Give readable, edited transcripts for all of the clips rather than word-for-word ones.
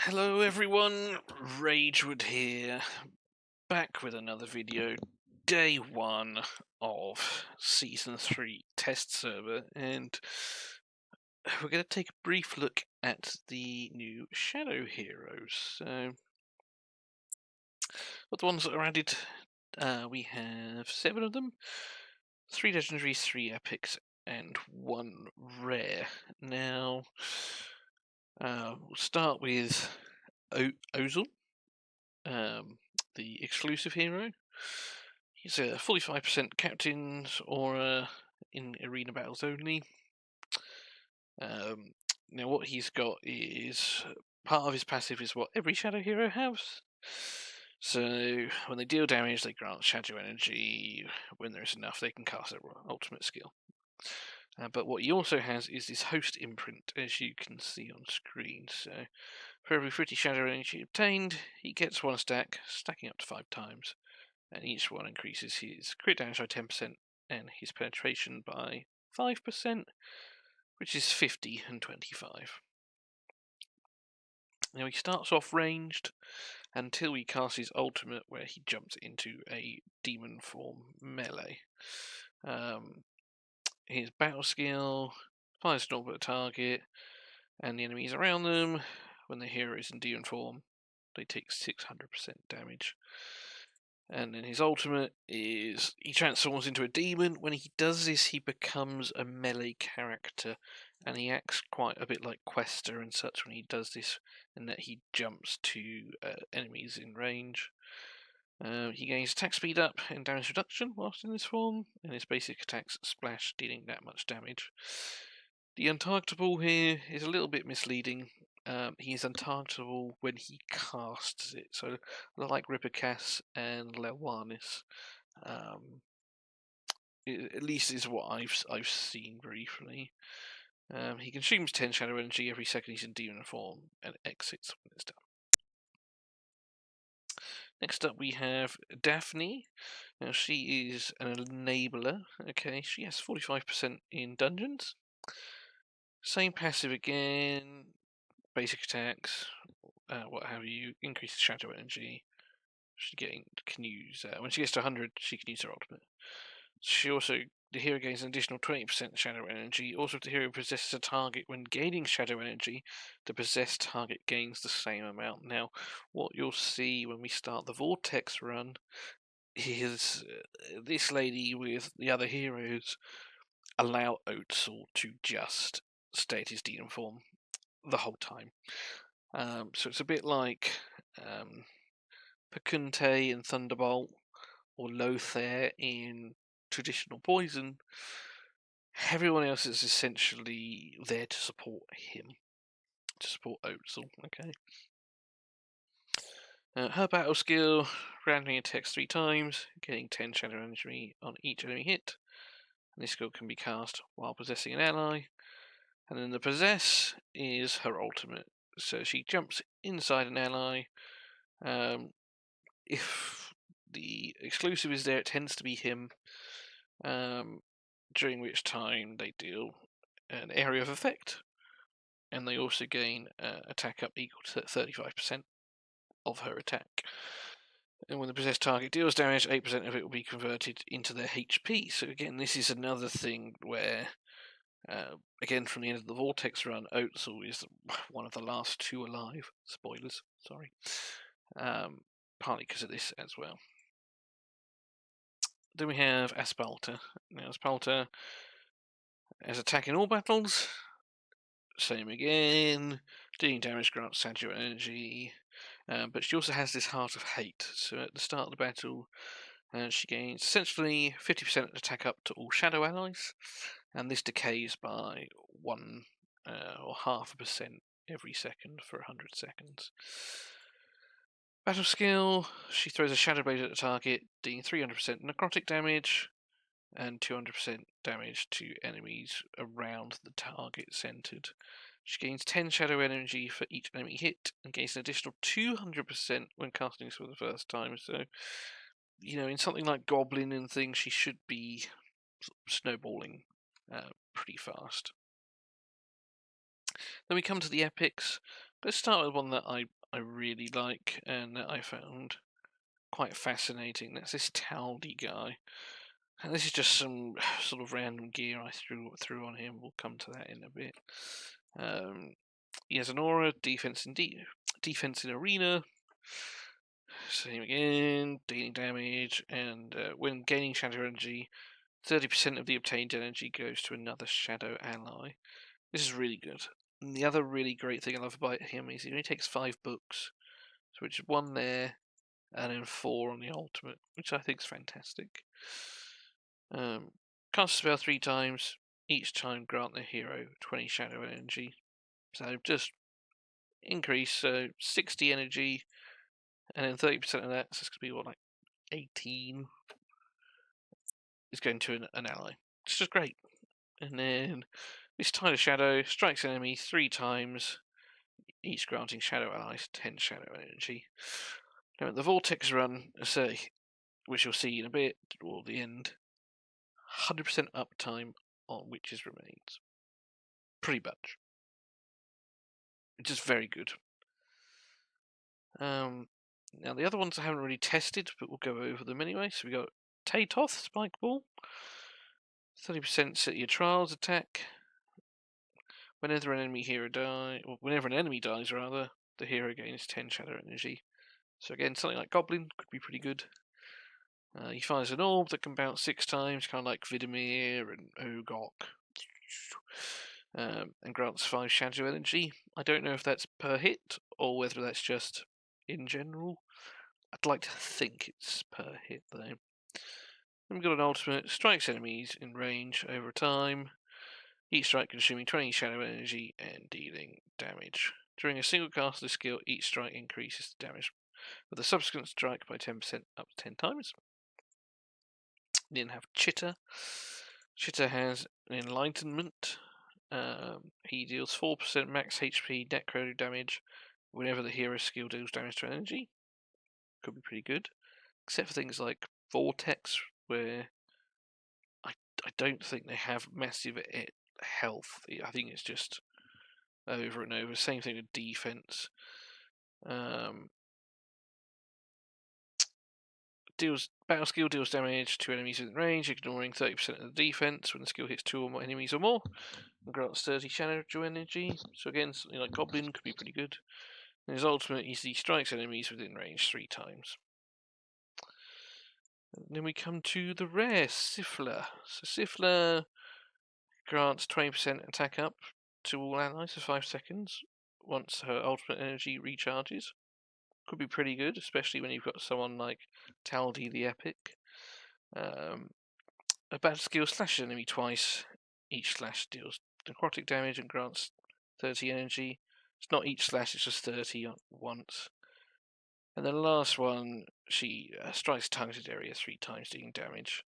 Hello everyone, Ragewood here, back with another video, day 1 of Season 3 test server, and we're going to take a brief look at the new Shadow Heroes. So, what the ones that are added, we have 7 of them, 3 legendaries, 3 epics, and 1 rare. Now, we'll start with Ozil. The exclusive hero. He's a 45% captain's aura in arena battles only. Now, what he's got is part of his passive is what every shadow hero has. So, when they deal damage, they grant shadow energy. When there's enough, they can cast their ultimate skill. But what he also has is this host imprint, as you can see on screen. So, for every 50 shadow energy obtained, he gets 1 stack, stacking up to 5 times, and each one increases his crit damage by 10% and his penetration by 5%, which is 50 and 25. Now, he starts off ranged until he casts his ultimate, where he jumps into a demon form melee. His battle skill fires an orb at a target, and the enemies around them, when the hero is in demon form, they take 600% damage. And then his ultimate is he transforms into a demon. When he does this, he becomes a melee character, and he acts quite a bit like Quester and such when he does this, in that he jumps to enemies in range. He gains attack speed up and damage reduction whilst in this form, and his basic attacks splash, dealing that much damage. The untargetable here is a little bit misleading. He is untargetable when he casts it, so like Rippercass and Lewanis, at least is what I've seen briefly. He consumes 10 shadow energy every second he's in demon form and exits when it's done. Next up we have Daphne. Now she is an enabler. Okay, she has 45% in dungeons. Same passive again. Basic attacks, what have you. Increases shadow energy. She can use when she gets to 100, she can use her ultimate. She also, the hero gains an additional 20% shadow energy. Also, if the hero possesses a target when gaining shadow energy, the possessed target gains the same amount. Now, what you'll see when we start the Vortex run is this lady with the other heroes allow Otzel to just stay at his demon form the whole time. So it's a bit like Pacunte in Thunderbolt or Lothair in traditional Poison. Everyone else is essentially there to support him, to support Otzel. Okay. Her battle skill, randomly attacks 3 times, getting 10 shadow energy on each enemy hit. And this skill can be cast while possessing an ally. And then the possess is her ultimate. So she jumps inside an ally. If the exclusive is there, it tends to be him. During which time they deal an area of effect, and they also gain attack up equal to 35% of her attack. And when the possessed target deals damage, 8% of it will be converted into their HP. So again, this is another thing where, again, from the end of the Vortex run, Otzel is one of the last 2 alive. Spoilers, sorry. Partly because of this as well. Then we have Aspalta. Now, Aspalta has attack in all battles. Same again. Dealing damage grants shadow energy. But she also has this Heart of Hate. So at the start of the battle, she gains essentially 50% attack up to all shadow allies. And this decays by 1 or 0.5% every second for 100 seconds. Battle skill, she throws a Shadow Blade at the target, dealing 300% necrotic damage and 200% damage to enemies around the target centered. She gains 10 shadow energy for each enemy hit and gains an additional 200% when casting this for the first time. So, in something like Goblin and things, she should be snowballing pretty fast. Then we come to the epics. Let's start with one that I really like and that I found quite fascinating. That's this Taldi guy. And this is just some sort of random gear I threw on him. We'll come to that in a bit. He has an aura, defense in arena. Same again, dealing damage, and when gaining shadow energy, 30% of the obtained energy goes to another shadow ally. This is really good. And the other really great thing I love about him is he only takes 5 books, so which is 1 there, and then 4 on the ultimate, which I think is fantastic. Cast a spell 3 times, each time grant the hero 20 shadow energy. So just increase, so 60 energy, and then 30% of that, so it's going to be what, like 18, is going to an ally. It's just great. And then this Tide of Shadow strikes enemy 3 times, each granting shadow allies 10 shadow energy. Now at the Vortex run, say, which you'll see in a bit, toward the end, 100% uptime on Witches Remains. Pretty much. Just very good. Now the other ones I haven't really tested, but we'll go over them anyway. So we got Tatoth, Spike Ball. 30% set your trials attack. Whenever an enemy dies, rather, the hero gains 10 shadow energy. So again, something like Goblin could be pretty good. He fires an orb that can bounce 6 times, kind of like Vidimir and Ogok, and grants 5 shadow energy. I don't know if that's per hit or whether that's just in general. I'd like to think it's per hit though. Then we've got an ultimate, strikes enemies in range over time. Each strike consuming 20 shadow energy and dealing damage. During a single cast of the skill, each strike increases the damage with a subsequent strike by 10% up to 10 times. Then have Chitta. Chitta has an enlightenment. He deals 4% max HP necro damage whenever the hero skill deals damage to energy. Could be pretty good. Except for things like Vortex, where I don't think they have massive health. I think it's just over and over. Same thing with defense. Battle skill deals damage to enemies within range, ignoring 30% of the defense when the skill hits 2 or more enemies or more, and grants 30 shadow energy. So again, something like Goblin could be pretty good. And his ultimate is he strikes enemies within range 3 times. And then we come to the rare Sifla. So Sifla grants 20% attack up to all allies for 5 seconds once her ultimate energy recharges. Could be pretty good, especially when you've got someone like Taldi the Epic. A battle skill slashes enemy twice. Each slash deals necrotic damage and grants 30 energy. It's not each slash, it's just 30 once. And then the last one, she strikes a targeted area 3 times, dealing damage,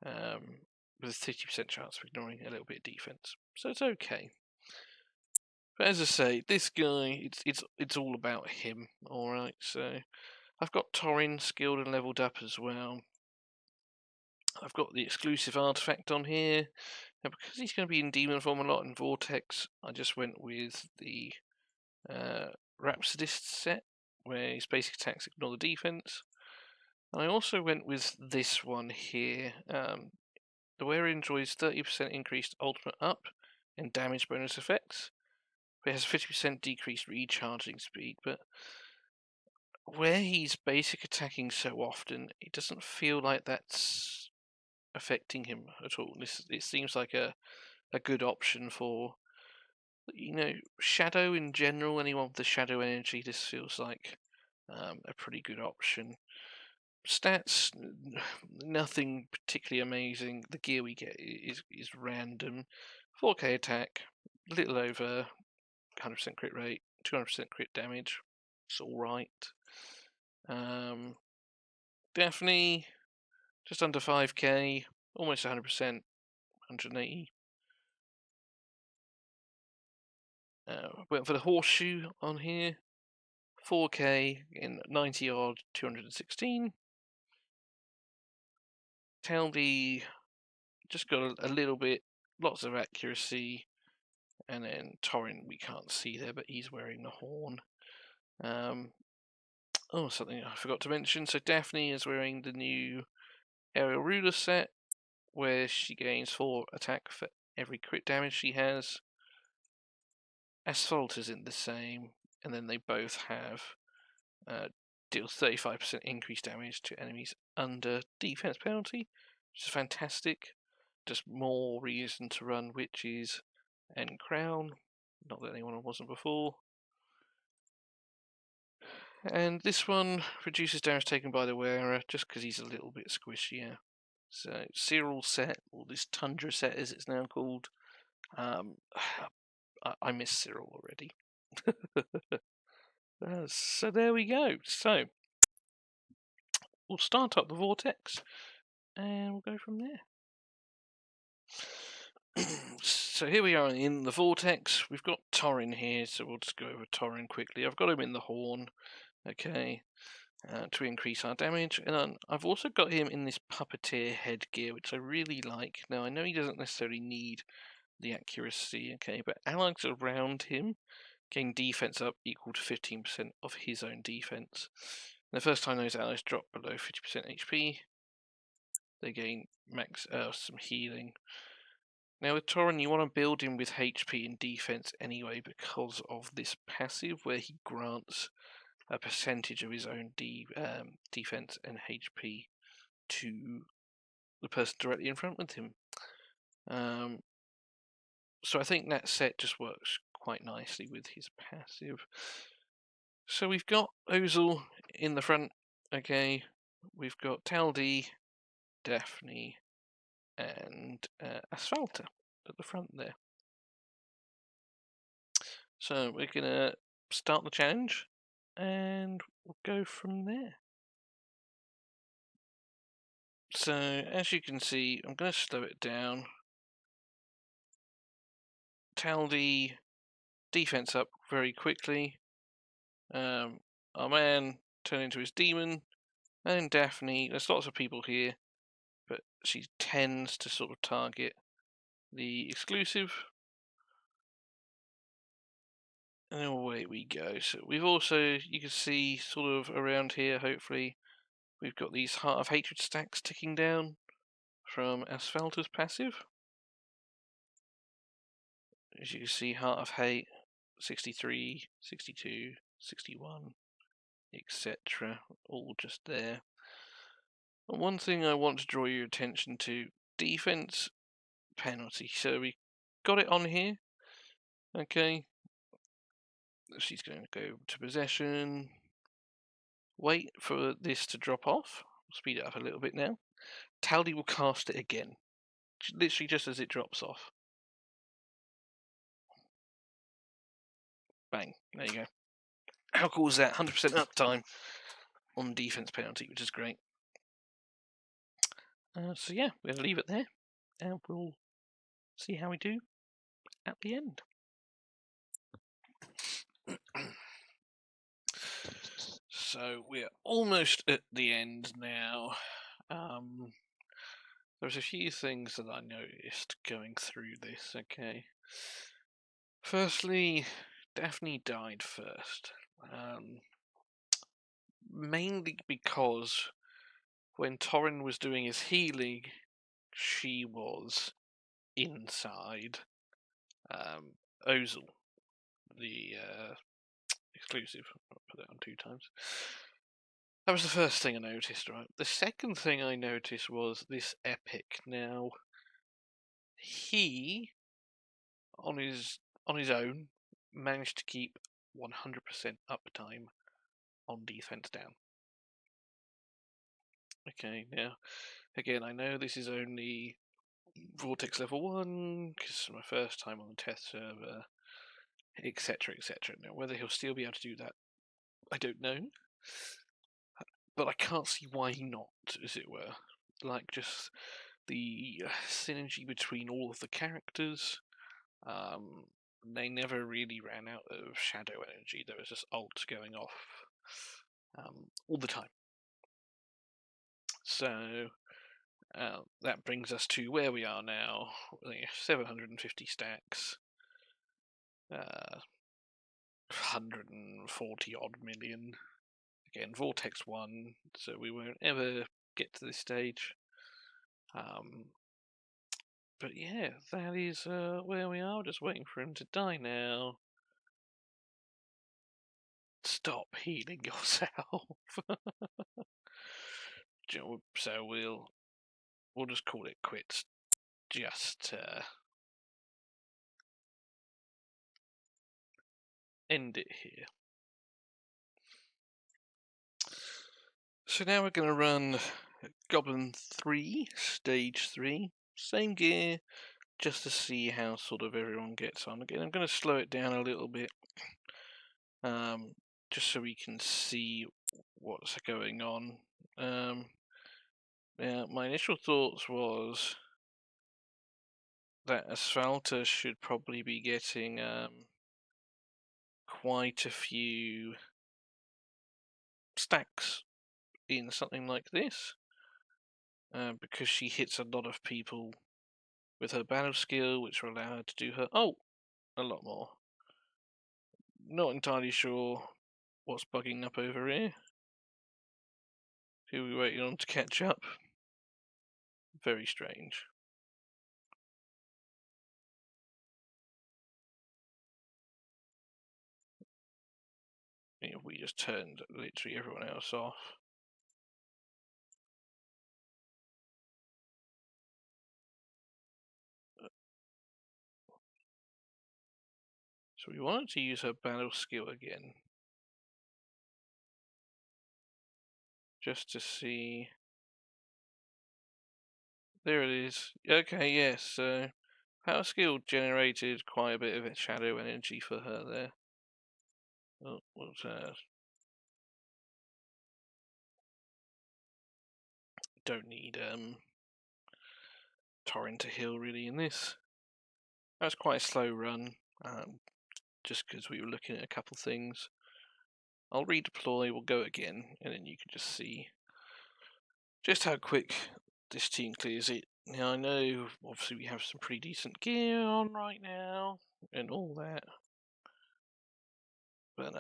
with a 50% chance of ignoring a little bit of defense. So it's okay. But as I say, this guy, it's all about him. All right, so I've got Torin skilled and leveled up as well. I've got the exclusive artifact on here. Now, because he's going to be in demon form a lot in Vortex, I just went with the Rhapsodist set, where his basic attacks ignore the defense. And I also went with this one here. The wearer enjoys 30% increased ultimate up and damage bonus effects. It has 50% decreased recharging speed, but where he's basic attacking so often, it doesn't feel like that's affecting him at all. It seems like a good option for, shadow in general. Anyone with the shadow energy, this feels like a pretty good option. Stats, nothing particularly amazing. The gear we get is random. 4k attack, a little over 100% crit rate, 200% crit damage. It's all right. Definitely just under 5k, almost 100%, 180. Went for the horseshoe on here. 4k in 90 odd, 216. Talby just got a little bit, lots of accuracy, And then Torrin, we can't see there, but he's wearing the horn. Oh, something I forgot to mention. So Daphne is wearing the new Aerial Ruler set, where she gains 4 attack for every crit damage she has. Asphalt is in the same, and then they both have deal 35% increased damage to enemies under defense penalty, which is fantastic. Just more reason to run Witches and Crown. Not that anyone wasn't before. And this one reduces damage taken by the wearer just because he's a little bit squishier. So Cyril set, or this Tundra set as it's now called. I miss Cyril already. So there we go. So we'll start up the vortex and we'll go from there. So here we are in the vortex. We've got Torrin here, so we'll just go over Torrin quickly. I've got him in the horn, okay, to increase our damage. And I've also got him in this puppeteer headgear, which I really like. Now, I know he doesn't necessarily need the accuracy, okay, but allies around him gain defense up equal to 15% of his own defense. And the first time those allies drop below 50% HP, they gain max some healing. Now with Torrin, you want to build him with HP and defense anyway because of this passive where he grants a percentage of his own defense and HP to the person directly in front with him. So I think that set just works quite nicely with his passive. So we've got Ozil in the front, okay. We've got Taldi, Daphne, and Asphalta at the front there. So we're going to start the challenge and we'll go from there. So as you can see, I'm going to slow it down. Taldi, defense up very quickly. Our man turned into his demon. And Daphne, there's lots of people here, but she tends to sort of target the exclusive. And away we go. So we've also, you can see sort of around here, hopefully, we've got these Heart of Hatred stacks ticking down from Asphalta's passive. As you can see, Heart of Hate, 63, 62, 61, etc. All just there. And one thing I want to draw your attention to, defense penalty. So we got it on here. Okay. She's going to go to possession. Wait for this to drop off. Speed it up a little bit now. Taldi will cast it again. Literally just as it drops off. Bang. There you go. How cool is that? 100% uptime on defense penalty, which is great. So yeah, we're going to leave it there. And we'll see how we do at the end. So we're almost at the end now. There's a few things that I noticed going through this, okay. Firstly, Daphne died first. Mainly because when Torrin was doing his healing, she was inside Ozil, the exclusive. I'll put that on 2 times. That was the first thing I noticed, right? The second thing I noticed was this epic. Now, he, on his own, managed to keep 100% uptime on defense down. Okay, now, again, I know this is only Vortex level 1, because it's my first time on the test server, etc, etc. Now, whether he'll still be able to do that, I don't know. But I can't see why not, as it were. Like, just the synergy between all of the characters. They never really ran out of shadow energy. There was just ults going off all the time. So that brings us to where we are now, 750 stacks. 140 odd million. Again, Vortex 1, so we won't ever get to this stage. But yeah, that is where we are. Just waiting for him to die now. Stop healing yourself. So we'll just call it quits. Just end it here. So now we're going to run Goblin 3, Stage 3, same gear, just to see how sort of everyone gets on. Again, I'm going to slow it down a little bit, just so we can see what's going on. Yeah, my initial thoughts was that Asphalta should probably be getting quite a few stacks in something like this, because she hits a lot of people with her battle skill, which will allow her to do a lot more. Not entirely sure what's bugging up over here. Who are we waiting on to catch up? Very strange. We just turned literally everyone else off. So we wanted to use her battle skill again, just to see. There it is. Okay, yes. So power skill generated quite a bit of shadow energy for her there. Oh, what's that? Don't need Torrent to heal really in this. That's quite a slow run, just because we were looking at a couple things. I'll redeploy, we'll go again, and then you can just see just how quick this team clears it. Now I know obviously we have some pretty decent gear on right now and all that, but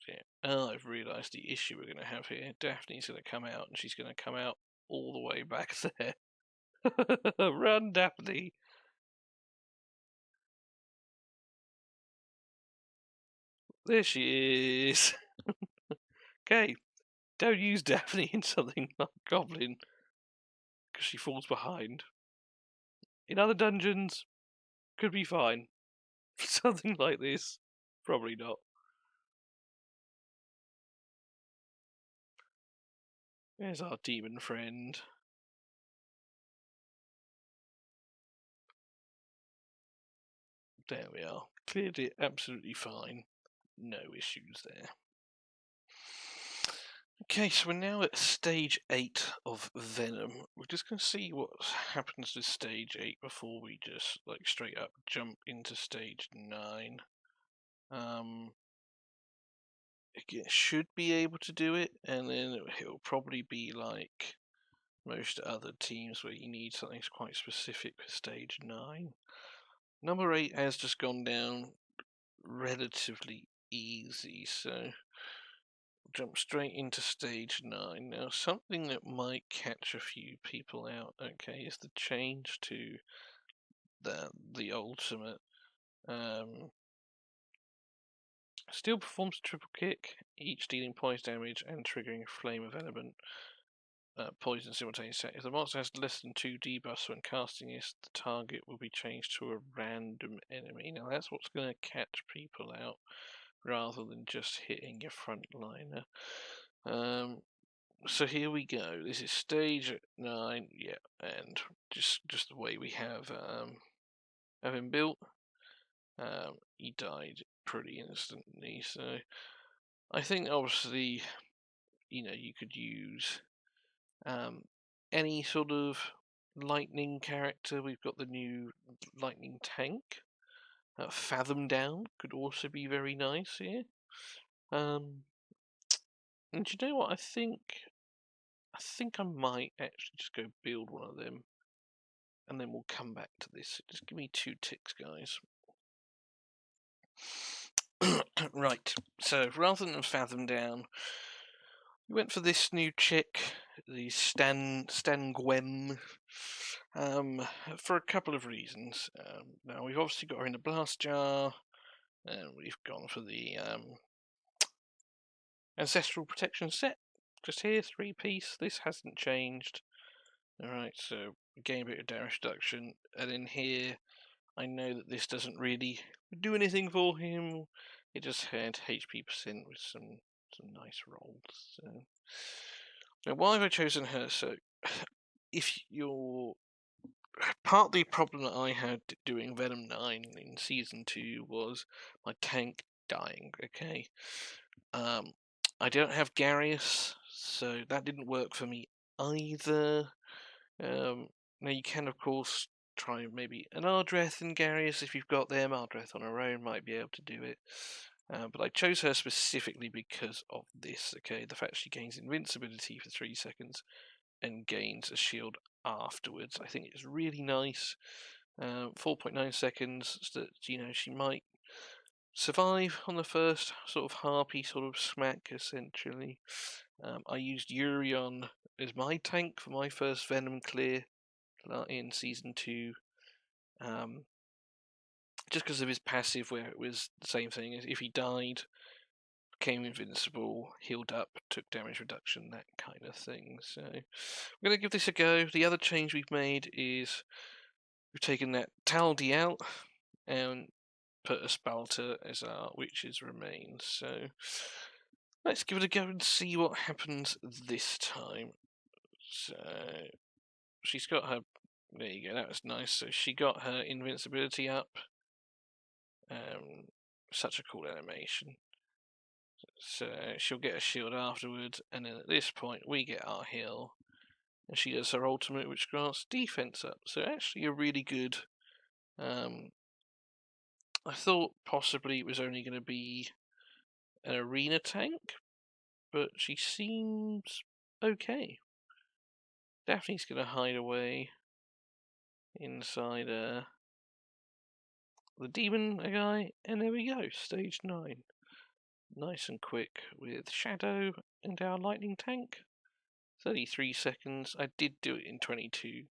yeah. Oh, I've realised the issue we're going to have here. Daphne's going to come out, and she's going to come out all the way back there. Run, Daphne! There she is. Okay, don't use Daphne in something like Goblin, because she falls behind. In other dungeons, could be fine. For something like this, probably not. There's our demon friend. There we are. Cleared it absolutely fine. No issues there. Okay, so we're now at stage 8 of Venom. We're just going to see what happens to stage 8 before we just like straight up jump into stage 9. It should be able to do it, and then it'll probably be like most other teams where you need something quite specific for stage 9. Number 8 has just gone down relatively easy, so jump straight into stage 9. Now, something that might catch a few people out, okay, is the change to the ultimate. Still performs triple kick, each dealing poison damage and triggering a flame of element. Poison simultaneously. If the monster has less than 2 debuffs when casting this, the target will be changed to a random enemy. Now that's what's going to catch people out, rather than just hitting your frontliner. So here we go. This is stage 9, yeah, and just the way we have him built. He died pretty instantly, so I think obviously, you could use any sort of lightning character. We've got the new lightning tank. Fathom Down could also be very nice here. And you know what? I think I might actually just go build one of them. and then we'll come back to this. Just give me 2 ticks, guys. Right, so rather than Fathom Down, we went for this new chick, the Stan Gwen, for a couple of reasons. Now, we've obviously got her in the Blast Jar, and we've gone for the Ancestral Protection set. Just here, 3-piece. This hasn't changed. Alright, so gain a bit of damage reduction, and in here, I know that this doesn't really do anything for him. It just had HP percent with some nice rolls. So. Now, why have I chosen her? So, if you're part of the problem that I had doing Venom 9 in Season 2 was my tank dying, okay? I don't have Garius, so that didn't work for me either. Now you can, of course, try maybe an Ardreth and Garius if you've got them. Ardreth on her own might be able to do it. But I chose her specifically because of this, okay? The fact she gains invincibility for 3 seconds and gains a shield afterwards. I think it's really nice. 4.9 seconds, so that, you know, she might survive on the first sort of harpy sort of smack, essentially. I used Urion as my tank for my first Venom clear in Season 2. Just because of his passive, where it was the same thing. If he died, became invincible, healed up, took damage reduction, that kind of thing. So I'm going to give this a go. The other change we've made is we've taken that Taldi out and put a Spalter as our witch's remains. So let's give it a go and see what happens this time. So she's got her. There you go. That was nice. So she got her invincibility up. Such a cool animation. So she'll get a shield afterwards, and then at this point we get our heal, and she does her ultimate, which grants defense up. So actually a really good. I thought possibly it was only going to be an arena tank, but she seems okay. Daphne's going to hide away inside the demon guy, and there we go, stage 9. Nice and quick with Shadow and our lightning tank. 33 seconds. I did do it in 22.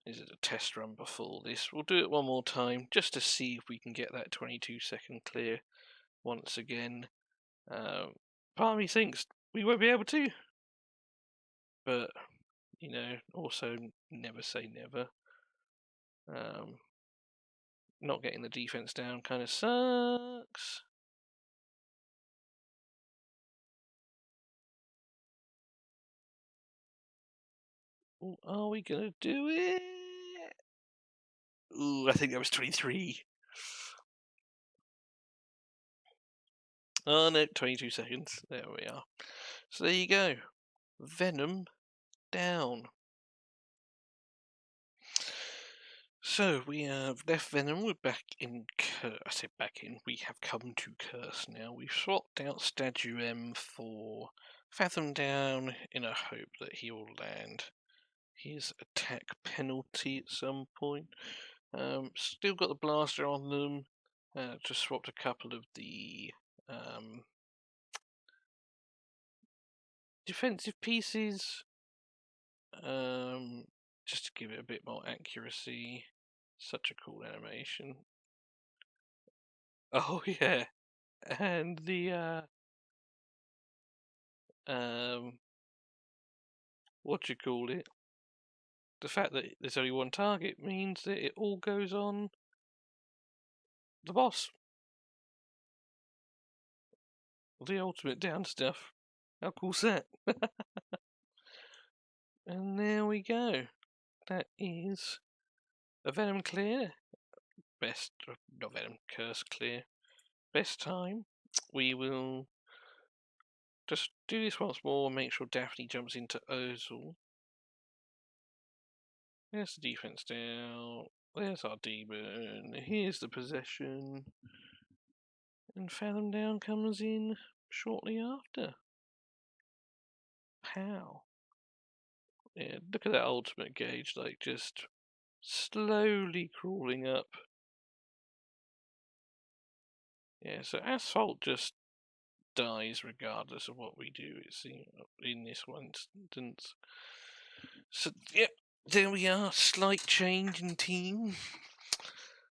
This is a test run before this. We'll do it one more time just to see if we can get that 22-second clear once again. Part of me thinks we won't be able to, but you know, also never say never. Not getting the defense down kind of sucks. Ooh, are we gonna do it? Ooh, I think that was 23. Oh no, 22 seconds. There we are. So there you go. Venom down. So we have left Venom. We're back in. I say back in. We have come to Curse now. We've swapped out Statuem for Fathom Down in a hope that he will land his attack penalty at some point. Still got the blaster on them. Just swapped a couple of the defensive pieces. Just to give it a bit more accuracy. Such a cool animation. Oh yeah, and the what you call it? The fact that there's only one target means that it all goes on the boss. The ultimate down stuff. How cool's that? And there we go. That is a Venom clear. Best, not Venom, Curse clear. Best time. We will just do this once more and make sure Daphne jumps into Ozil. There's the defense down. There's our demon. Here's the possession. And Fathom Down comes in shortly after. Pow. Yeah, look at that ultimate gauge, like just slowly crawling up. Yeah, so Asphalt just dies regardless of what we do, it seems, in this one instance. So, yeah, there we are. Slight change in team.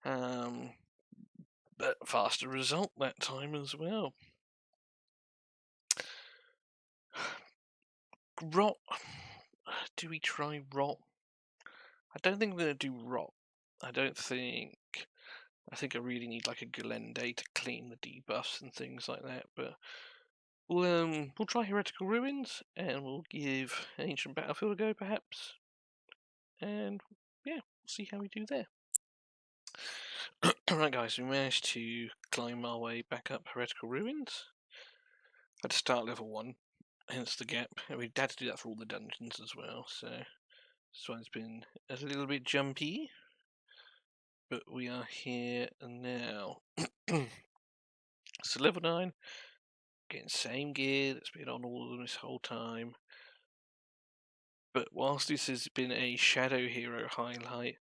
But faster result that time as well. Rot. Do we try Rot? I don't think I'm going to do Rot. I think I really need like a Galende to clean the debuffs and things like that. But we'll try Heretical Ruins and we'll give Ancient Battlefield a go perhaps. And yeah, we'll see how we do there. Alright guys, we managed to climb our way back up Heretical Ruins. Had to start level 1, hence the gap. And we had to do that for all the dungeons as well, so this one's been a little bit jumpy. But we are here now. So level 9, getting same gear that's been on all of them this whole time. But whilst this has been a Shadow Hero highlight,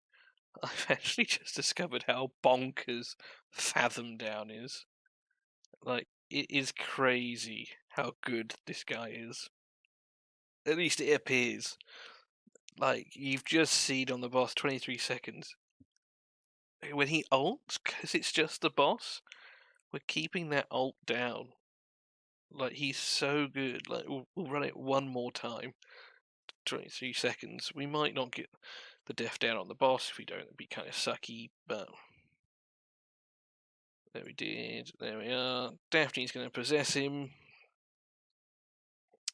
I've actually just discovered how bonkers Fathom Down is. Like, it is crazy how good this guy is. At least it appears. Like, you've just seen on the boss 23 seconds. When he ults, because it's just the boss, we're keeping that ult down. Like, he's so good. Like, we'll run it one more time. 23 seconds. We might not get the death down on the boss. If we don't, it'd be kind of sucky, but there we did. There we are. Daphne's going to possess him.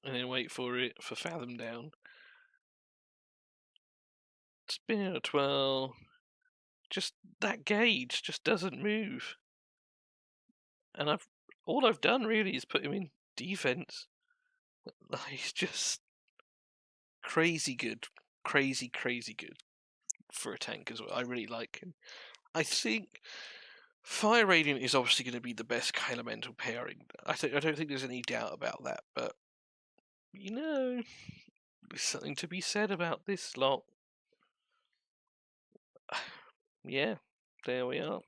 And then wait for it for Fathom Down. Spin a 12. Just that gauge just doesn't move. And all I've done really is put him in defense. He's just crazy good. Crazy good for a tank as well. I really like him. I think Fire Radiant is obviously going to be the best elemental pairing. I don't think there's any doubt about that, but you know, there's something to be said about this slot. Yeah, there we are.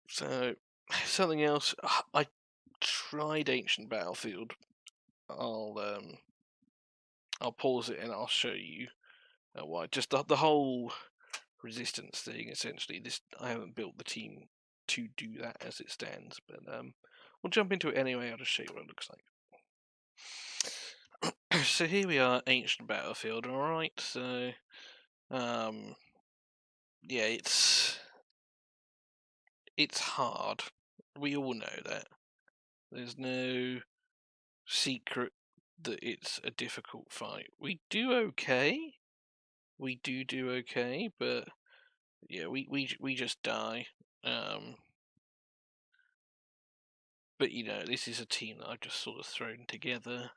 So, something else. I tried Ancient Battlefield. I'll pause it and I'll show you why. Just the whole resistance thing. Essentially, I haven't built the team to do that as it stands, but we'll jump into it anyway. I'll just show you what it looks like. So here we are, Ancient Battlefield. All right, so yeah, it's hard. We all know that. There's no secret that it's a difficult fight. We do okay. We do okay, but yeah, we just die. But you know, this is a team that I've just sort of thrown together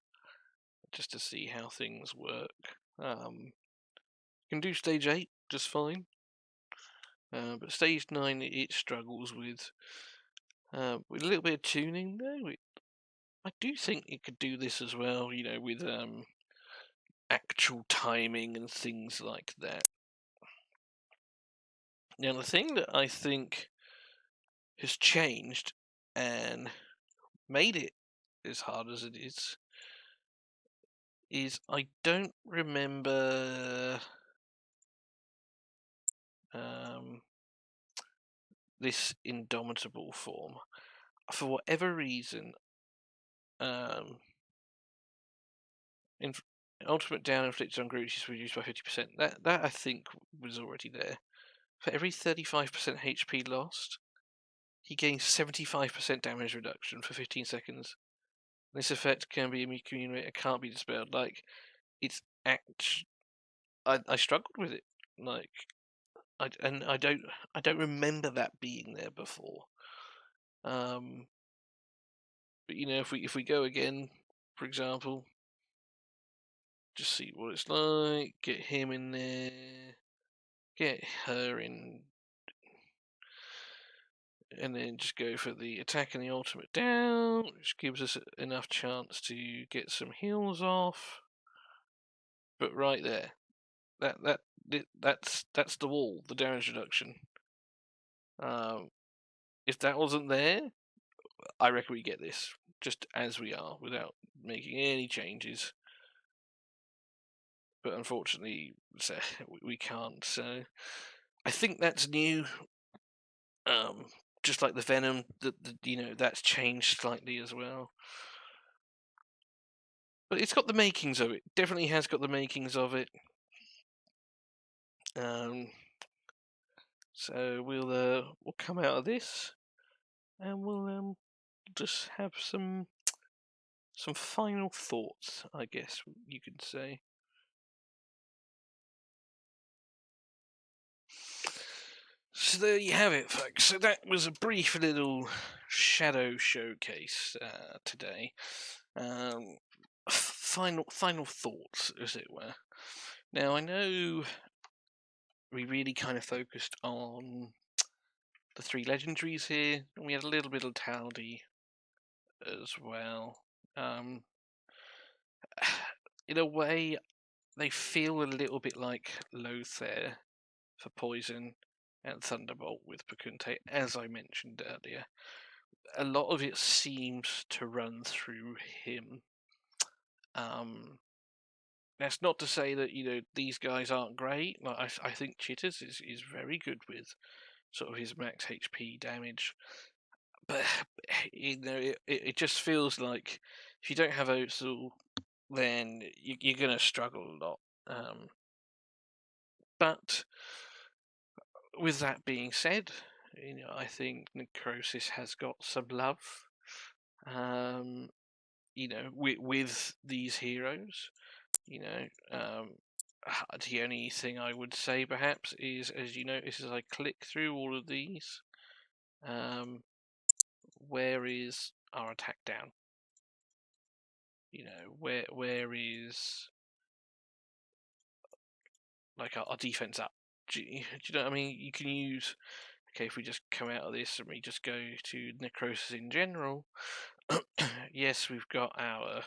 just to see how things work. Can do stage 8 just fine, but stage 9 it struggles with a little bit of tuning though. I do think it could do this as well, you know, with actual timing and things like that. Now, the thing that I think has changed and made it as hard as it is I don't remember this indomitable form. For whatever reason, ultimate down inflicted on groups is reduced by 50%. That I think was already there. For every 35% HP lost, he gains 75% damage reduction for 15 seconds. This effect can be accumulated, can't be dispelled. Like, it's I struggled with it. Like, I don't remember that being there before. But you know, if we go again, for example, just see what it's like. Get him in there. Get her in. And then just go for the attack and the ultimate down, which gives us enough chance to get some heals off. But right there, That's the wall, the damage reduction. If that wasn't there, I reckon we get this just as we are without making any changes. But unfortunately, so we can't. So I think that's new. Just like the Venom, that's changed slightly as well. But it's got the makings of it. Definitely has got the makings of it. So we'll come out of this, and we'll just have some final thoughts, I guess you could say. So there you have it, folks. So that was a brief little shadow showcase today. Final thoughts, as it were. Now I know we really kind of focused on the 3 legendaries here, and we had a little bit of Taldi as well. In a way, they feel a little bit like Lothar for Poison and Thunderbolt with Pacunte, as I mentioned earlier. A lot of it seems to run through him. That's not to say that these guys aren't great. Like I think Chitters is very good with sort of his max HP damage, but it just feels like if you don't have Otsul, then you're gonna struggle a lot. But with that being said, I think Necrosis has got some love. With these heroes. The only thing I would say perhaps is, as you notice as I click through all of these, where is our attack down? Where is like our defense up? Do you know what I mean? You can use. Okay, if we just come out of this and we just go to Necrosis in general, yes, we've got our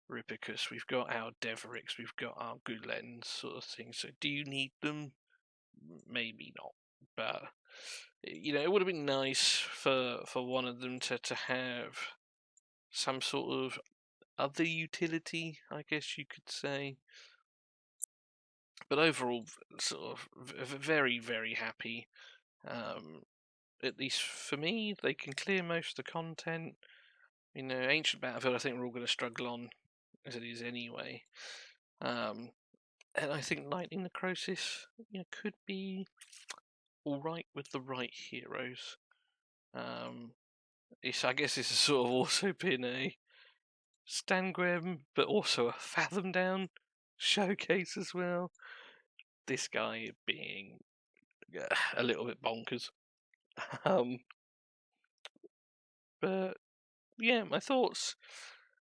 Ripicus, we've got our Deverix, we've got our Gulens sort of thing. So do you need them? Maybe not. But it would have been nice for one of them to have some sort of other utility, I guess you could say. But overall, sort of very, very happy. At least for me, they can clear most of the content. Ancient Battlefield, I think we're all going to struggle on as it is anyway. And I think Lightning Necrosis could be alright with the right heroes. I guess this has sort of also been a Stangrem, but also a Fathom Down showcase as well. This guy being a little bit bonkers. But yeah, my thoughts.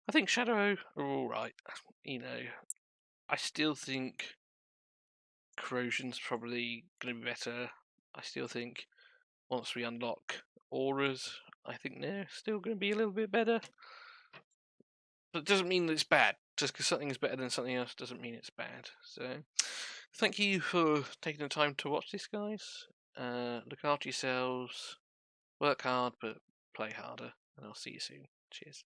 I think Shadow are alright. I still think Corrosion's probably going to be better. I still think once we unlock Auras, I think they're still going to be a little bit better. But it doesn't mean that it's bad. Just because something is better than something else doesn't mean it's bad. So, thank you for taking the time to watch this, guys. Look after yourselves. Work hard, but play harder. And I'll see you soon. Cheers.